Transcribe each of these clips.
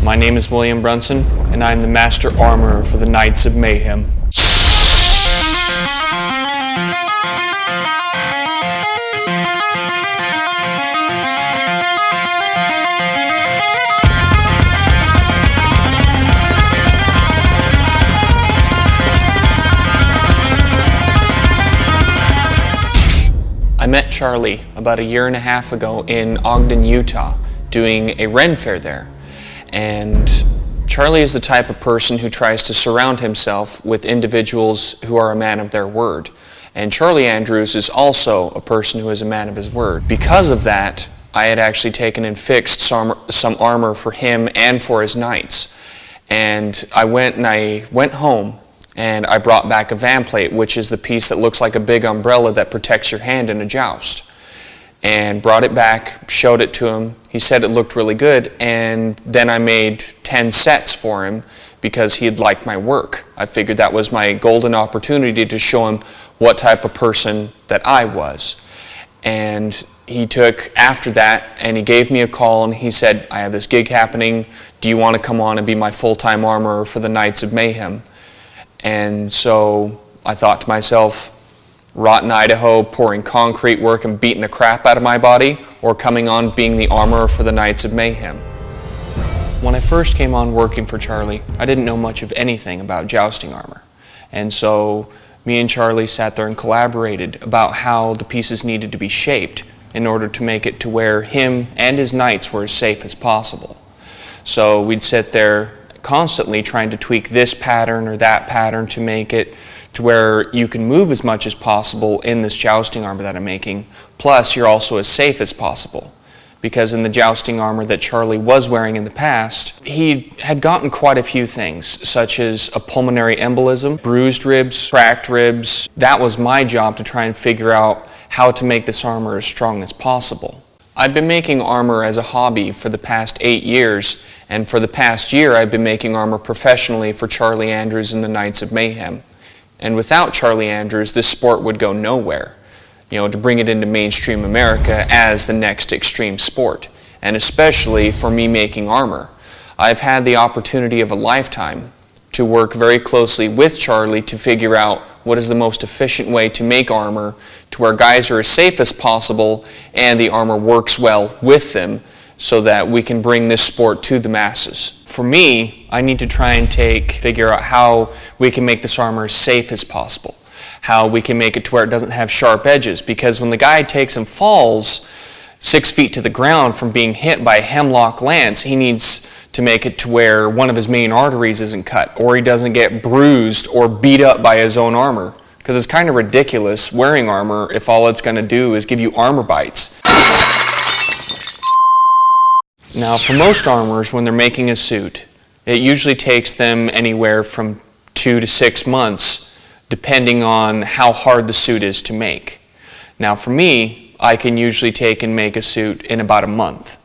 My name is William Brunson, and I am the Master Armorer for the Knights of Mayhem. I met Charlie about a year and a half ago in Ogden, Utah, doing a Ren Fair there. And Charlie is the type of person who tries to surround himself with individuals who are a man of their word. And Charlie Andrews is also a person who is a man of his word. Because of that, I had actually taken and fixed some armor for him and for his knights. And I went home and I brought back a van plate, which is the piece that looks like a big umbrella that protects your hand in a joust. And brought it back, showed it to him. He said it looked really good, and then I made 10 sets for him because he had liked my work. I figured that was my golden opportunity to show him what type of person that I was. And he took after that, and he gave me a call, and he said, I have this gig happening. Do you want to come on and be my full-time armorer for the Knights of Mayhem? And so I thought to myself, rot in Idaho, pouring concrete work and beating the crap out of my body, or coming on being the armorer for the Knights of Mayhem. When I first came on working for Charlie, I didn't know much of anything about jousting armor. And so me and Charlie sat there and collaborated about how the pieces needed to be shaped in order to make it to where him and his knights were as safe as possible. So we'd sit there constantly trying to tweak this pattern or that pattern to make it to where you can move as much as possible in this jousting armor that I'm making, plus you're also as safe as possible. Because in the jousting armor that Charlie was wearing in the past, he had gotten quite a few things, such as a pulmonary embolism, bruised ribs, cracked ribs. That was my job to try and figure out how to make this armor as strong as possible. I've been making armor as a hobby for the past 8 years, and for the past year I've been making armor professionally for Charlie Andrews and the Knights of Mayhem. And without Charlie Andrews, this sport would go nowhere, to bring it into mainstream America as the next extreme sport. And especially for me making armor. I've had the opportunity of a lifetime to work very closely with Charlie to figure out what is the most efficient way to make armor to where guys are as safe as possible and the armor works well with them, so that we can bring this sport to the masses. For me, I need to try and figure out how we can make this armor as safe as possible, how we can make it to where it doesn't have sharp edges, because when the guy takes and falls 6 feet to the ground from being hit by a hemlock lance, he needs to make it to where one of his main arteries isn't cut, or he doesn't get bruised or beat up by his own armor. Because it's kind of ridiculous wearing armor if all it's going to do is give you armor bites. Now, for most armorers, when they're making a suit, it usually takes them anywhere from 2 to 6 months, depending on how hard the suit is to make. Now, for me, I can usually take and make a suit in about a month.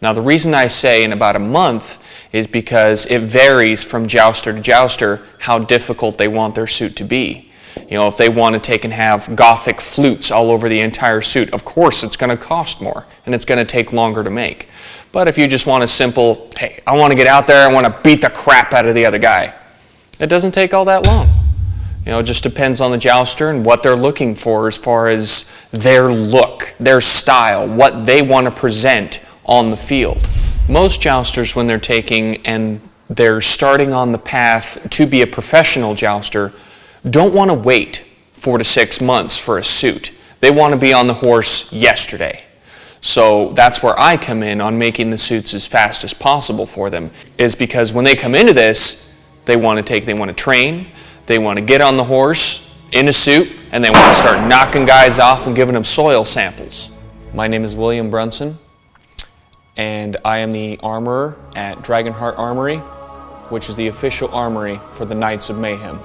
Now, the reason I say in about a month is because it varies from jouster to jouster how difficult they want their suit to be. If they want to take and have gothic flutes all over the entire suit, of course it's going to cost more and it's going to take longer to make. But if you just want a simple, hey, I want to get out there, I want to beat the crap out of the other guy, it doesn't take all that long. It just depends on the jouster and what they're looking for as far as their look, their style, what they want to present on the field. Most jousters, when they're taking and they're starting on the path to be a professional jouster, don't want to wait 4 to 6 months for a suit. They want to be on the horse yesterday. So that's where I come in on making the suits as fast as possible for them, is because when they come into this, they want to train, they want to get on the horse in a suit, and they want to start knocking guys off and giving them soil samples. My name is William Brunson, and I am the armorer at Dragonheart Armory, which is the official armory for the Knights of Mayhem.